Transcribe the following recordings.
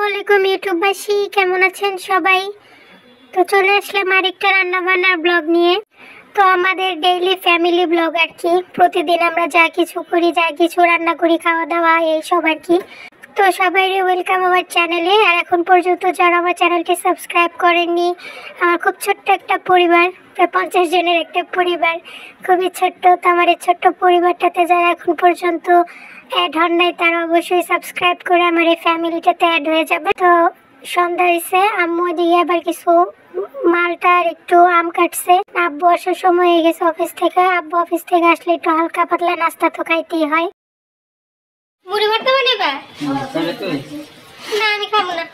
আলাইকুম ইউটিউববাসী, কেমন আছেন সবাই? তো চলে আসলাম আরেকটা রান্না বান্নার ব্লগ নিয়ে। তো আমাদের ডেইলি ফ্যামিলি ব্লগ আর কি। প্রতিদিন আমরা যা কিছু করি, যা কিছু রান্না করি, খাওয়া দাওয়া এইসব আর কি। তো সবাইকে ওয়েলকাম আমার চ্যানেলে। আর এখন পর্যন্ত যারা আমার চ্যানেলটি সাবস্ক্রাইব করেননি, আমার খুব ছোট্ট একটা পরিবার, প্রায় 50 জনের একটা পরিবার, খুবই ছোট্ট। তো আমার এই ছোট্ট পরিবারটাতে যারা এখন পর্যন্ত অ্যাড হন নাই, তারা অবশ্যই সাবস্ক্রাইব করে আমার এই ফ্যামিলিটাতে অ্যাড হয়ে যাবে। তো সন্ধ্যা হয়েছে, আম্মু দিয়ে আবার কিছু মালটা আর একটু আম কাটছে। আব্বু আসার সময় হয়ে গেছে অফিস থেকে। আব্বু অফিস থেকে আসলে একটু হালকা পাতলা নাস্তা তো খাইতেই হয়। মুড়ি ভর্তা বানাবা? না, আমি খাবো না।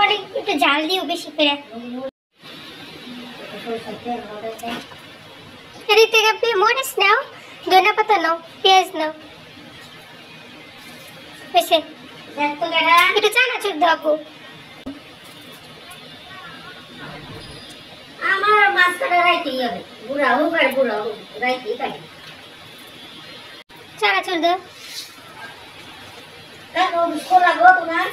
অনেক একটু জাল দিও বেশি করে। এদিক থেকে আপনি মরিচ নাও, ধনে পাতা নাও, পেঁয়াজ নাও, বেশি একটু চানাচুর দাও আপু। আমার মাছ কাটা রাইতেই হবে, বুড়া হোক আর বুড়া হোক রাইতেই কাটি। চানাচুর দাও। দেখো খোলা গো তোমার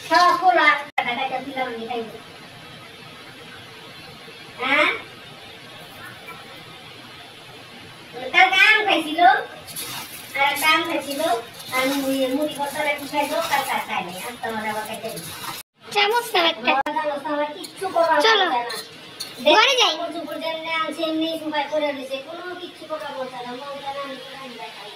খাওয়া খোলা কাটা কাটা দিলাম আমি খাইব। হ্যাঁ কালকে আম খাইছিল আর আম খাইছিল, আমি মুড়ি ভর্তা একটু খাইলো, কালকে খাই নাই। আজ তোমার আবার খাইতে দিই চামচ নাও একটা। কিচ্ছু করা চলো ঘরে যাই। আনছে এমনি সবাই করে দিয়েছে, কোনো কিচ্ছু করা বলছে না। মৌটা না আমি দেখাই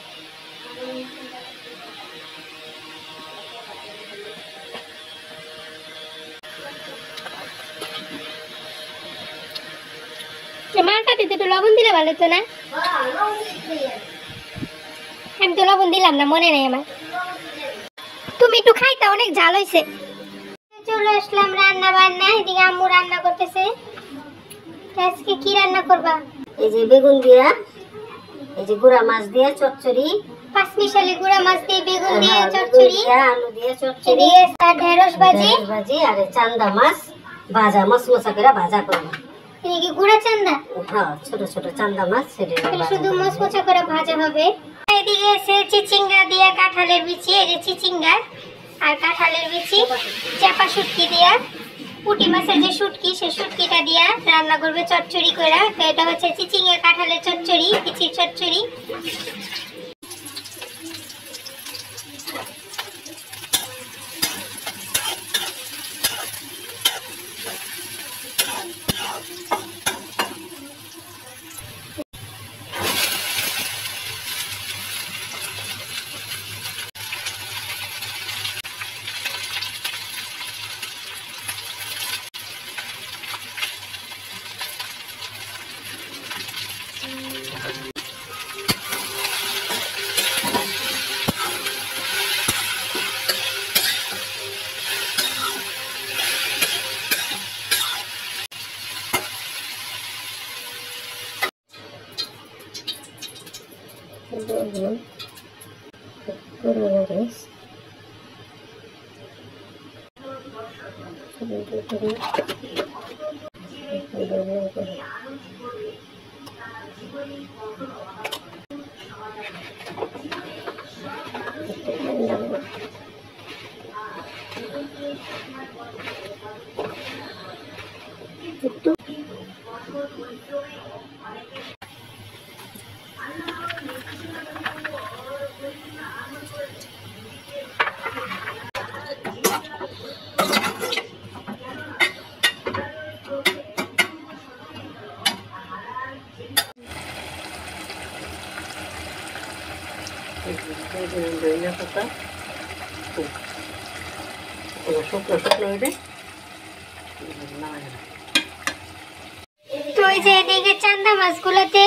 মালটা দিতে একটু লবণ দিলে ভালো হতো না? আমি তো লবণ দিলাম না, মনে নেই আমার। তুমি একটু খাইতে, অনেক ঝাল হয়েছে। চলে আসলাম রান্না বান্না। এদিকে আম্মু রান্না করতেছে। আজকে কি রান্না করবা? এই যে বেগুন দিয়া, এই যে গুড়া মাছ দিয়ে চচ্চড়ি, পাঁচমিশালি গুড়া মাছ দিয়ে বেগুন দিয়ে চচ্চড়ি, আলু দিয়ে চচ্চড়ি, ঢেঁড়স ভাজি, ভাজি আর চান্দা মাছ ভাজা, মশমশা করে ভাজা করবো। এদিকে গুড়া চান্দা, হ্যাঁ ছোট ছোট চান্দা মাছ, সেটা শুধু মশমশা করে ভাজা হবে। এদিকে এসে চিচিঙ্গা দিয়ে কাঁঠালের বিচি, এই যে চিচিঙ্গা আর কাঁঠালের বিচি, চাপা শুটকি দিয়া, পুঁটি মাছের যে শুটকি, সে শুটকিটা দিয়া রান্না করবে চচ্চড়ি করে। এটা হচ্ছে চিচিঙ্গা কাঁঠালের চচ্চড়ি, বিচির চচ্চড়ি। তো এই যে এদিকে চান্দা মাছগুলোতে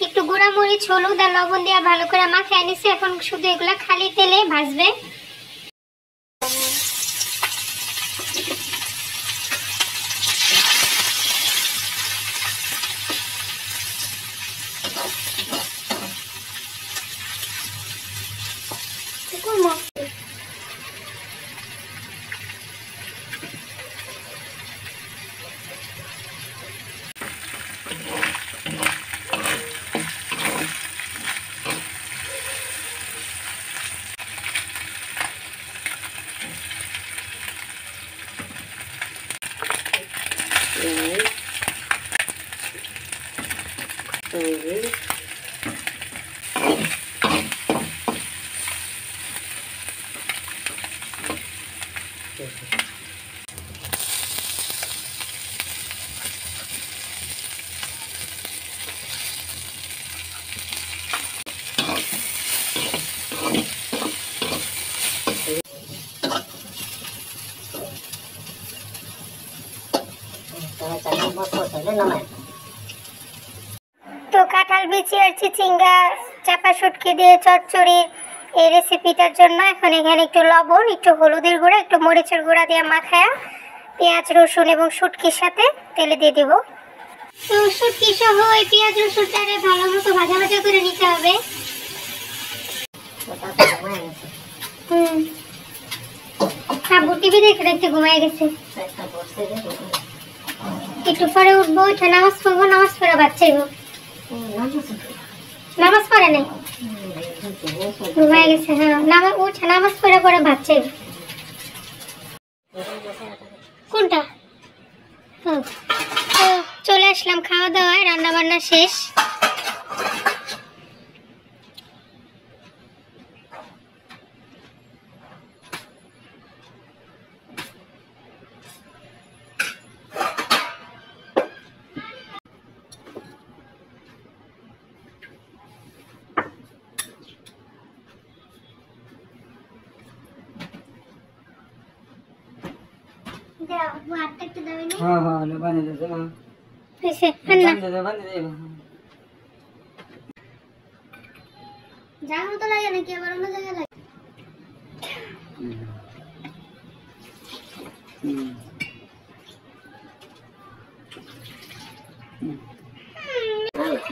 একটু গুঁড়া মরিচ, হলুদ আর লবণ দিয়ে ভালো করে মাখিয়ে নিছে। এখন শুধু এগুলা খালি তেলে ভাজবে। তো কাঁঠাল বিচি আর চিচিঙ্গা চাপা শুটকি দিয়ে চচ্চড়ি এই রেসিপিটার জন্য এখন এখানে একটু লবণ, একটু হলুদের গুঁড়া, একটু মরিচের গুঁড়া দিয়ে মাখায়া পেঁয়াজ রসুন এবং শুটকির সাথে তেলে দিয়ে দিব। তো শুটকি সহ এই পেঁয়াজ রসুনটারে ভালো মতো ভাজা ভাজা করে নিতে হবে। আব্বু টিভি দেখে দেখতে ঘুমায় গেছে। একটু পরে উঠবো, উঠে নামাজ পড়বো, নামাজ পড়ে বাচ্চাইবো। নামাজ পড়ে নাই, ঘুমায় গেছে। হ্যাঁ উঠে নামাজ পড়ে পরে বাচ্চাইবো। কোনটা? তো চলে আসলাম খাওয়া দাওয়ায়, রান্না বান্না শেষ।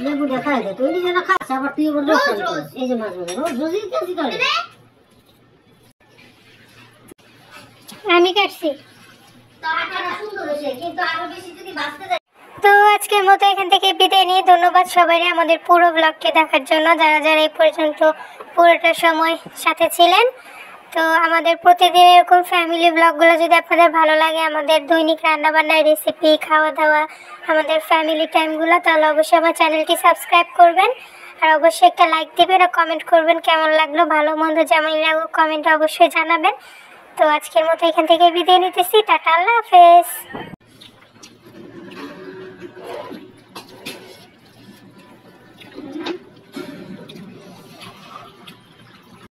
লেবু দেখায় দে, তুই নিজে না খাস, আবার তুই বললি এই যে মাছ রোজ রোজই কেজি করে। আমি কাটছি। তো আজকের মতো এখান থেকে বিদায় নিয়ে ধন্যবাদ সবাই আমাদের পুরো ব্লগটি দেখার জন্য, যারা যারা এই পর্যন্ত পুরোটা সময় সাথে ছিলেন। তো আমাদের প্রতিদিন এরকম ফ্যামিলি ব্লগগুলো যদি আপনাদের ভালো লাগে, আমাদের দৈনিক রান্নাবান্নার রেসিপি, খাওয়া দাওয়া, আমাদের ফ্যামিলি টাইমগুলো, তাহলে অবশ্যই আমার চ্যানেলটি সাবস্ক্রাইব করবেন আর অবশ্যই একটা লাইক দেবেন আর কমেন্ট করবেন কেমন লাগলো, ভালো মন্দ যেমন লাগলো কমেন্টে অবশ্যই জানাবেন। তো আজকের মতো এখান থেকে বিদায় নিতেছি। টাটা, আল্লাহ হাফেজ।